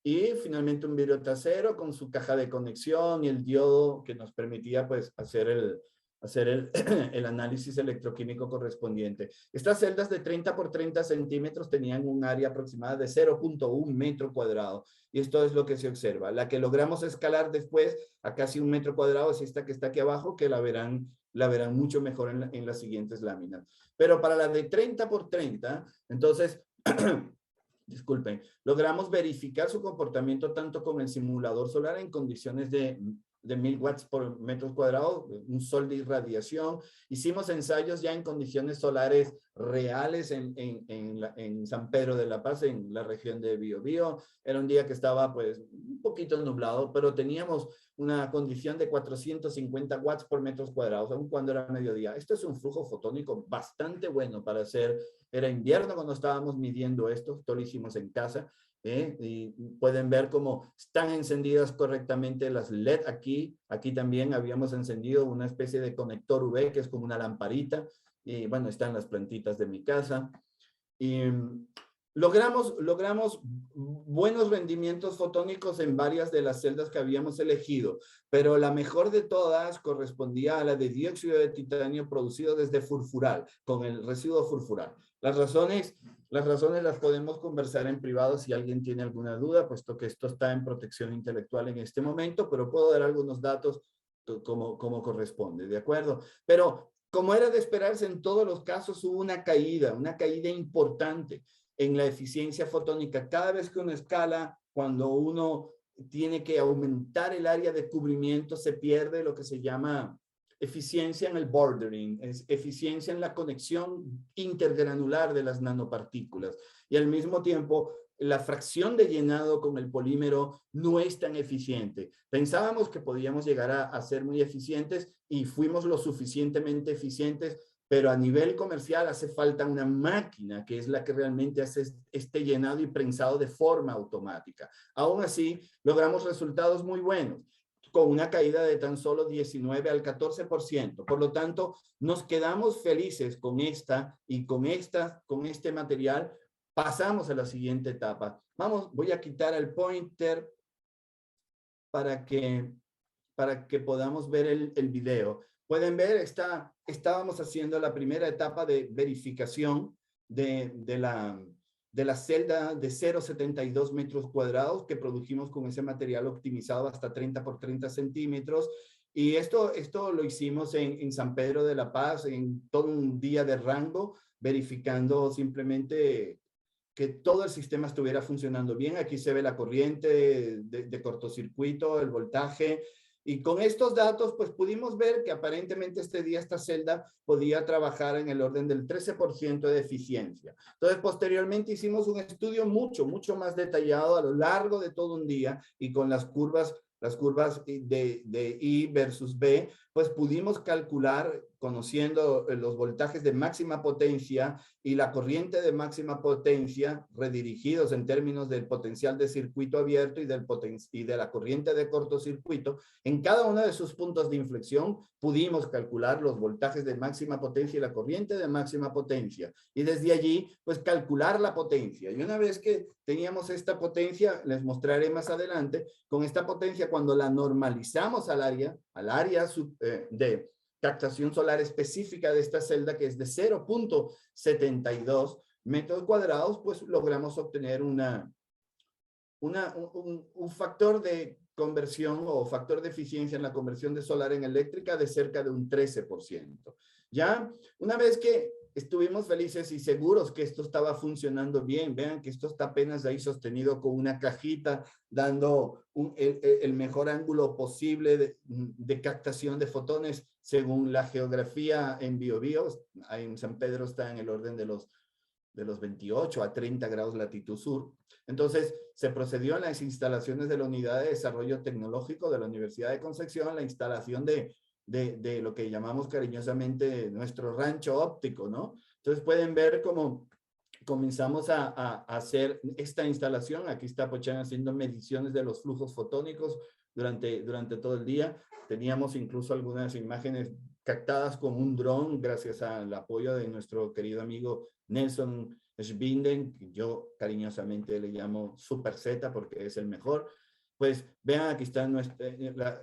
y finalmente un vidrio trasero con su caja de conexión y el diodo que nos permitía pues hacer el análisis electroquímico correspondiente. Estas celdas de 30 por 30 centímetros tenían un área aproximada de 0.1 metro cuadrado, y esto es lo que se observa. La que logramos escalar después a casi 1 metro cuadrado es esta que está aquí abajo, que la verán mucho mejor en las siguientes láminas. Pero para la de 30 por 30, entonces, disculpen, logramos verificar su comportamiento tanto con el simulador solar en condiciones de 1000 watts por metros cuadrados, un sol de irradiación. Hicimos ensayos ya en condiciones solares reales en San Pedro de la Paz, en la región de Biobío. Era un día que estaba pues un poquito nublado, pero teníamos una condición de 450 watts por metros cuadrados, aun cuando era mediodía. Esto es un flujo fotónico bastante bueno para hacer. Era invierno cuando estábamos midiendo esto lo hicimos en casa. Y pueden ver cómo están encendidas correctamente las LED aquí. Aquí también habíamos encendido una especie de conector UV que es como una lamparita. Y bueno, están las plantitas de mi casa. Y logramos buenos rendimientos fotónicos en varias de las celdas que habíamos elegido, pero la mejor de todas correspondía a la de dióxido de titanio producido desde furfural, con el residuo furfural. Las razones las podemos conversar en privado si alguien tiene alguna duda, puesto que esto está en protección intelectual en este momento, pero puedo dar algunos datos como corresponde, ¿de acuerdo? Pero como era de esperarse, en todos los casos hubo una caída importante en la eficiencia fotónica. Cada vez que uno escala, cuando uno tiene que aumentar el área de cubrimiento, se pierde lo que se llama eficiencia en el bordering, es eficiencia en la conexión intergranular de las nanopartículas, y al mismo tiempo la fracción de llenado con el polímero no es tan eficiente. Pensábamos que podíamos llegar a ser muy eficientes, y fuimos lo suficientemente eficientes pero a nivel comercial hace falta una máquina que es la que realmente hace este llenado y prensado de forma automática. Aún así, logramos resultados muy buenos, con una caída de tan solo 19 al 14%. Por lo tanto, nos quedamos felices con con este material. Pasamos a la siguiente etapa. Voy a quitar el pointer para que podamos ver el video. Pueden ver, estábamos haciendo la primera etapa de verificación de la celda de 0,72 metros cuadrados que produjimos con ese material optimizado hasta 30 por 30 centímetros. Y esto lo hicimos en San Pedro de la Paz, en todo un día de rango, verificando simplemente que todo el sistema estuviera funcionando bien. Aquí se ve la corriente de cortocircuito, el voltaje. Y con estos datos, pues pudimos ver que aparentemente esta celda podía trabajar en el orden del 13% de eficiencia. Entonces, posteriormente hicimos un estudio mucho más detallado a lo largo de todo un día y con las curvas de I versus B, pues pudimos calcular, conociendo los voltajes de máxima potencia y la corriente de máxima potencia, redirigidos en términos del potencial de circuito abierto y de la corriente de cortocircuito, en cada uno de sus puntos de inflexión pudimos calcular los voltajes de máxima potencia y la corriente de máxima potencia. Y desde allí, pues calcular la potencia. Y una vez que teníamos esta potencia, les mostraré más adelante, con esta potencia, cuando la normalizamos al área de captación solar específica de esta celda, que es de 0.72 metros cuadrados, pues logramos obtener un factor de conversión o factor de eficiencia en la conversión de solar en eléctrica de cerca de un 13%. Ya, una vez que estuvimos felices y seguros que esto estaba funcionando bien, vean que esto está apenas ahí sostenido con una cajita, dando el mejor ángulo posible de captación de fotones según la geografía en Biobío. En San Pedro está en el orden de los 28 a 30 grados latitud sur. Entonces, se procedió en las instalaciones de la Unidad de Desarrollo Tecnológico de la Universidad de Concepción, la instalación de lo que llamamos cariñosamente nuestro rancho óptico, ¿no? Entonces, pueden ver cómo comenzamos a hacer esta instalación. Aquí está Pochán haciendo mediciones de los flujos fotónicos durante todo el día. Teníamos incluso algunas imágenes captadas con un dron gracias al apoyo de nuestro querido amigo Nelson Schbinden, que yo cariñosamente le llamo Super Z porque es el mejor. Pues vean, aquí está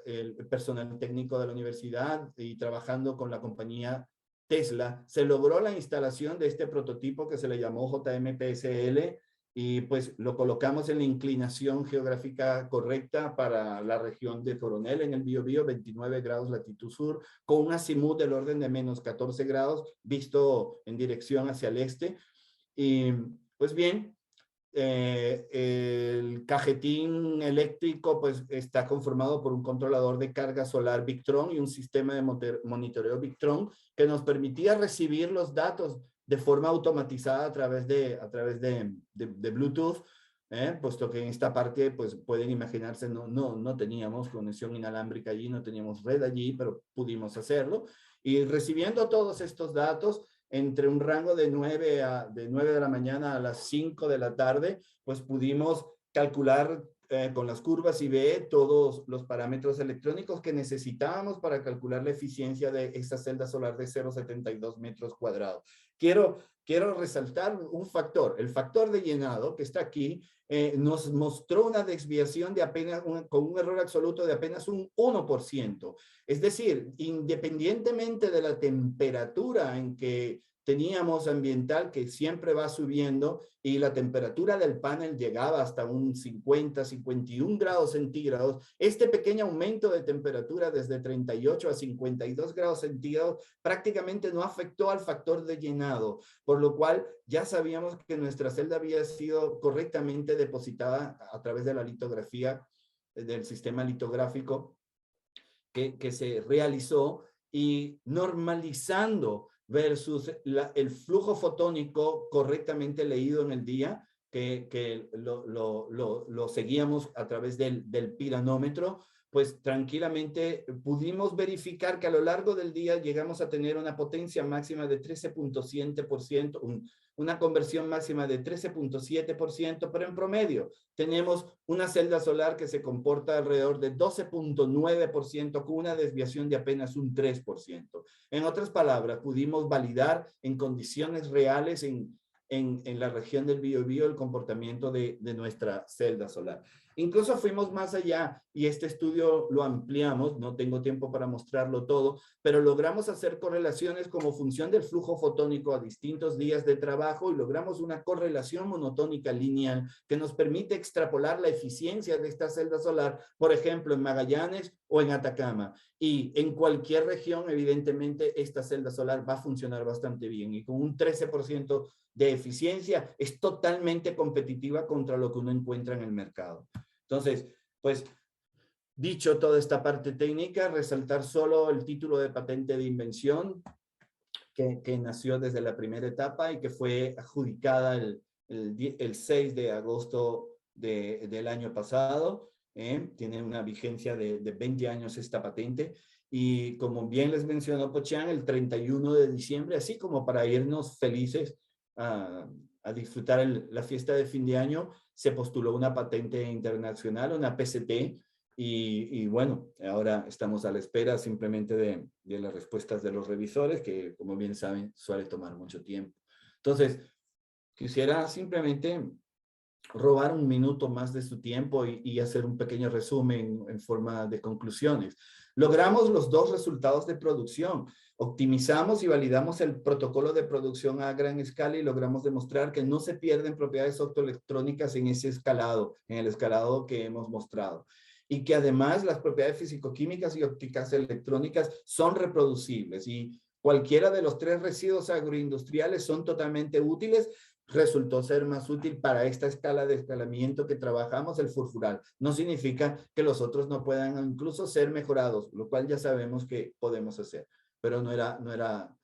el personal técnico de la universidad y trabajando con la compañía Tesla. Se logró la instalación de este prototipo que se le llamó JMPSL y pues lo colocamos en la inclinación geográfica correcta para la región de Coronel en el Biobío, 29 grados latitud sur, con un azimut del orden de menos 14 grados, visto en dirección hacia el este. Y pues bien, el cajetín eléctrico pues está conformado por un controlador de carga solar Victron y un sistema de monitoreo Victron que nos permitía recibir los datos de forma automatizada a través de Bluetooth, puesto que en esta parte pues pueden imaginarse no teníamos conexión inalámbrica allí, no teníamos red allí, pero pudimos hacerlo. Y recibiendo todos estos datos entre un rango de 9 de la mañana a las 5 de la tarde, pues pudimos calcular con las curvas IBE todos los parámetros electrónicos que necesitábamos para calcular la eficiencia de esta celda solar de 0,72 metros cuadrados. Quiero resaltar un factor, el factor de llenado que está aquí, nos mostró una desviación de apenas, con un error absoluto de apenas un 1%. Es decir, independientemente de la temperatura en que teníamos ambiental, que siempre va subiendo, y la temperatura del panel llegaba hasta un 50, 51 grados centígrados, este pequeño aumento de temperatura desde 38 a 52 grados centígrados prácticamente no afectó al factor de llenado, por lo cual ya sabíamos que nuestra celda había sido correctamente depositada a través de la litografía, del sistema litográfico que se realizó, y normalizando versus el flujo fotónico correctamente leído en el día, que lo seguíamos a través del piranómetro, pues tranquilamente pudimos verificar que a lo largo del día llegamos a tener una potencia máxima de 13.7%, una conversión máxima de 13.7%, pero en promedio tenemos una celda solar que se comporta alrededor de 12.9% con una desviación de apenas un 3%. En otras palabras, pudimos validar en condiciones reales en la región del Biobío el comportamiento de nuestra celda solar. Incluso fuimos más allá y este estudio lo ampliamos, no tengo tiempo para mostrarlo todo, pero logramos hacer correlaciones como función del flujo fotónico a distintos días de trabajo y logramos una correlación monotónica lineal que nos permite extrapolar la eficiencia de esta celda solar, por ejemplo, en Magallanes o en Atacama. Y en cualquier región, evidentemente, esta celda solar va a funcionar bastante bien y con un 13% de eficiencia es totalmente competitiva contra lo que uno encuentra en el mercado. Entonces, pues, dicho toda esta parte técnica, resaltar solo el título de patente de invención que nació desde la primera etapa y que fue adjudicada el 6 de agosto del año pasado. Tiene una vigencia de 20 años esta patente. Y como bien les mencionó Pochian, el 31 de diciembre, así como para irnos felices a disfrutar la fiesta de fin de año, se postuló una patente internacional, una PCT, y bueno, ahora estamos a la espera simplemente de las respuestas de los revisores, que como bien saben, suele tomar mucho tiempo. Entonces, quisiera simplemente robar un minuto más de su tiempo y hacer un pequeño resumen en forma de conclusiones. Logramos los dos resultados de producción. Optimizamos y validamos el protocolo de producción a gran escala y logramos demostrar que no se pierden propiedades optoelectrónicas en ese escalado, en el escalado que hemos mostrado. Y que además las propiedades físico-químicas y ópticas electrónicas son reproducibles y cualquiera de los tres residuos agroindustriales son totalmente útiles. Resultó ser más útil para esta escala de escalamiento que trabajamos el furfural. No significa que los otros no puedan incluso ser mejorados, lo cual ya sabemos que podemos hacer, pero no era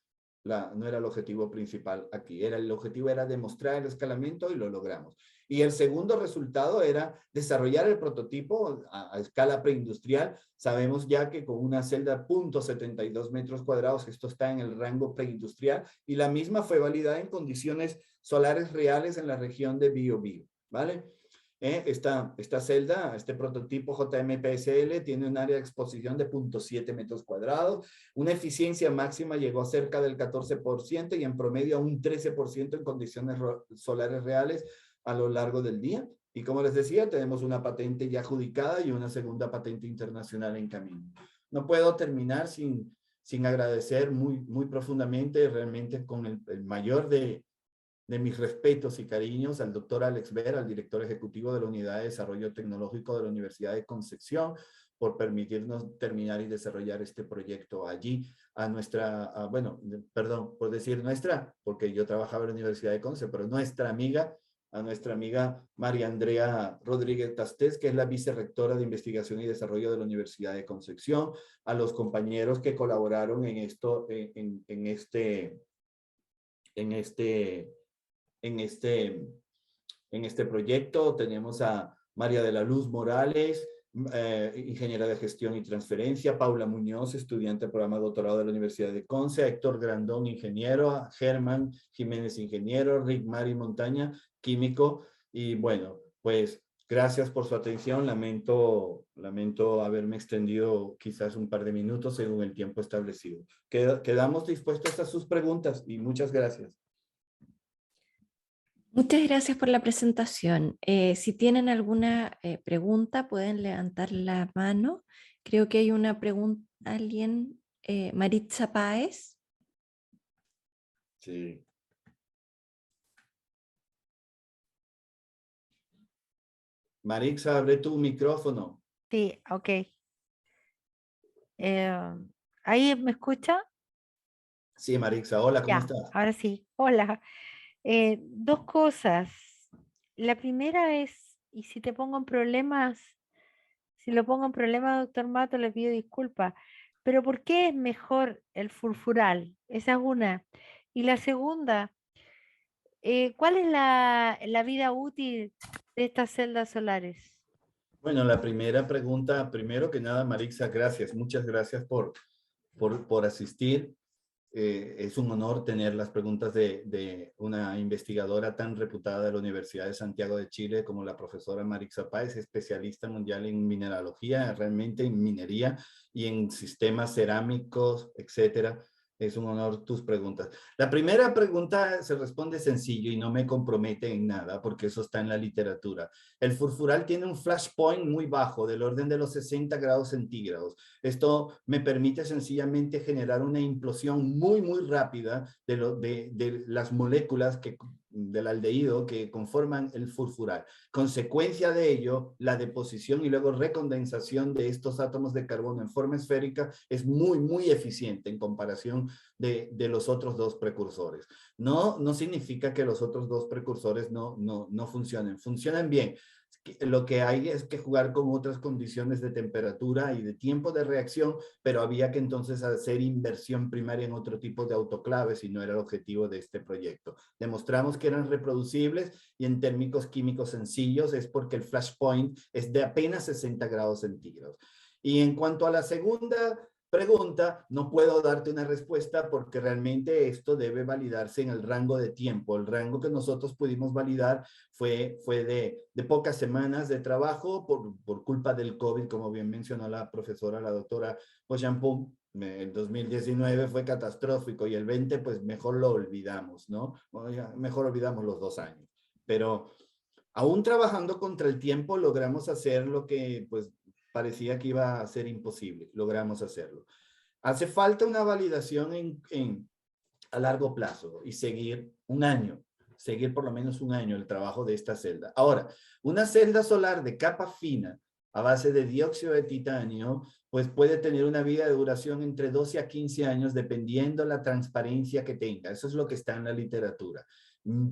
el objetivo principal aquí. El objetivo era demostrar el escalamiento y lo logramos. Y el segundo resultado era desarrollar el prototipo a escala preindustrial. Sabemos ya que con una celda 0.72 metros cuadrados, esto está en el rango preindustrial y la misma fue validada en condiciones solares reales en la región de Biobío, ¿vale? Esta celda, este prototipo JMPSL tiene un área de exposición de 0.7 metros cuadrados, una eficiencia máxima llegó a cerca del 14% y en promedio a un 13% en condiciones solares reales a lo largo del día. Y como les decía, tenemos una patente ya adjudicada y una segunda patente internacional en camino. No puedo terminar sin agradecer muy profundamente, realmente con el mayor de mis respetos y cariños al doctor Alex Ver, al director ejecutivo de la Unidad de Desarrollo Tecnológico de la Universidad de Concepción, por permitirnos terminar y desarrollar este proyecto allí. Por decir nuestra, porque yo trabajaba en la Universidad de Concepción, pero a nuestra amiga María Andrea Rodríguez Tastés, que es la vicerrectora de Investigación y Desarrollo de la Universidad de Concepción, a los compañeros que colaboraron en esto, en este proyecto. Tenemos a María de la Luz Morales, ingeniera de gestión y transferencia, Paula Muñoz, estudiante del programa de doctorado de la Universidad de Conce, Héctor Grandón, ingeniero, Germán Jiménez, ingeniero, Rick Mari Montaña, químico. Y bueno, pues gracias por su atención. Lamento haberme extendido quizás un par de minutos según el tiempo establecido. Quedamos dispuestos a sus preguntas y muchas gracias. Muchas gracias por la presentación. Si tienen alguna pregunta, pueden levantar la mano. Creo que hay una pregunta, alguien, Maritza Páez. Sí. Maritza, abre tu micrófono. Sí, ok. ¿Ahí me escucha? Sí, Maritza, hola, ¿cómo Ya, estás? ahora sí. Hola. Dos cosas. La primera es, y si te pongo en problemas, si lo pongo en problemas, doctor Mato, le pido disculpas, pero ¿por qué es mejor el furfural? Esa es una. Y la segunda, ¿cuál es la vida útil de estas celdas solares? Bueno, la primera pregunta, primero que nada, Marixa, gracias. Muchas gracias por asistir. Es un honor tener las preguntas de una investigadora tan reputada de la Universidad de Santiago de Chile como la profesora Marixa Páez, especialista mundial en mineralogía, realmente en minería y en sistemas cerámicos, etcétera. Es un honor tus preguntas. La primera pregunta se responde sencillo y no me compromete en nada porque eso está en la literatura. El furfural tiene un flash point muy bajo, del orden de los 60 grados centígrados. Esto me permite sencillamente generar una implosión muy, muy rápida de las moléculas del aldehído que conforman el furfural. Consecuencia de ello, la deposición y luego recondensación de estos átomos de carbono en forma esférica es muy, muy eficiente en comparación de los otros dos precursores. No significa que los otros dos precursores no funcionen. Funcionan bien. Lo que hay es que jugar con otras condiciones de temperatura y de tiempo de reacción, pero había que entonces hacer inversión primaria en otro tipo de autoclaves y no era el objetivo de este proyecto. Demostramos que eran reproducibles y en térmicos químicos sencillos es porque el flash point es de apenas 60 grados centígrados. Y en cuanto a la segunda pregunta, no puedo darte una respuesta porque realmente esto debe validarse en el rango de tiempo. El rango que nosotros pudimos validar fue de pocas semanas de trabajo por culpa del COVID, como bien mencionó la profesora, la doctora Pochampum. El 2019 fue catastrófico y el 20 pues mejor lo olvidamos, ¿no? Mejor olvidamos los 2 años. Pero aún trabajando contra el tiempo logramos hacer lo que pues parecía que iba a ser imposible. Logramos hacerlo. Hace falta una validación a largo plazo y seguir un año, seguir por lo menos un año el trabajo de esta celda. Ahora, una celda solar de capa fina a base de dióxido de titanio, pues puede tener una vida de duración entre 12 a 15 años dependiendo la transparencia que tenga. Eso es lo que está en la literatura.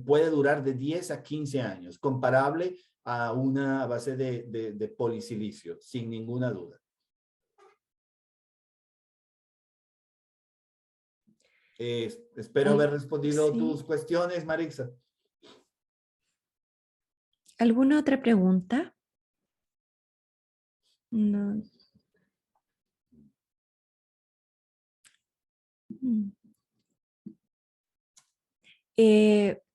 Puede durar de 10 a 15 años, comparable a una base de polisilicio, sin ninguna duda. Espero haber respondido Sí. tus cuestiones, Marixa. ¿Alguna otra pregunta? No.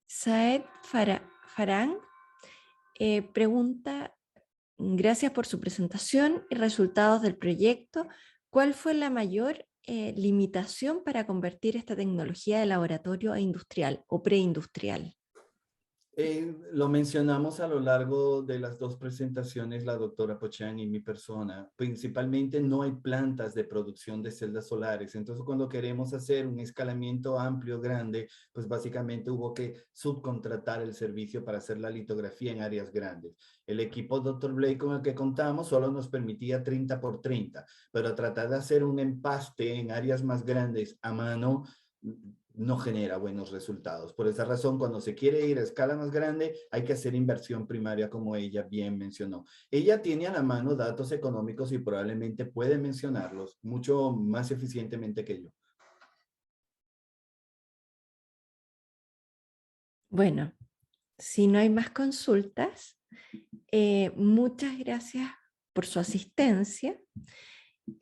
Saed Farán pregunta, gracias por su presentación y resultados del proyecto. ¿Cuál fue la mayor limitación para convertir esta tecnología de laboratorio a industrial o preindustrial? Lo mencionamos a lo largo de las dos presentaciones, la doctora Pochán y mi persona. Principalmente no hay plantas de producción de celdas solares. Entonces, cuando queremos hacer un escalamiento amplio, grande, pues básicamente hubo que subcontratar el servicio para hacer la litografía en áreas grandes. El equipo Dr. Blake con el que contamos solo nos permitía 30 por 30, pero tratar de hacer un empaste en áreas más grandes a mano no genera buenos resultados. Por esa razón, cuando se quiere ir a escala más grande, hay que hacer inversión primaria, como ella bien mencionó. Ella tiene a la mano datos económicos y probablemente puede mencionarlos mucho más eficientemente que yo. Bueno, si no hay más consultas, muchas gracias por su asistencia.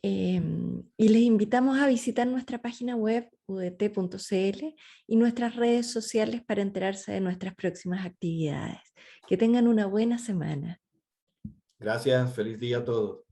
Y les invitamos a visitar nuestra página web udt.cl y nuestras redes sociales para enterarse de nuestras próximas actividades. Que tengan una buena semana. Gracias, feliz día a todos.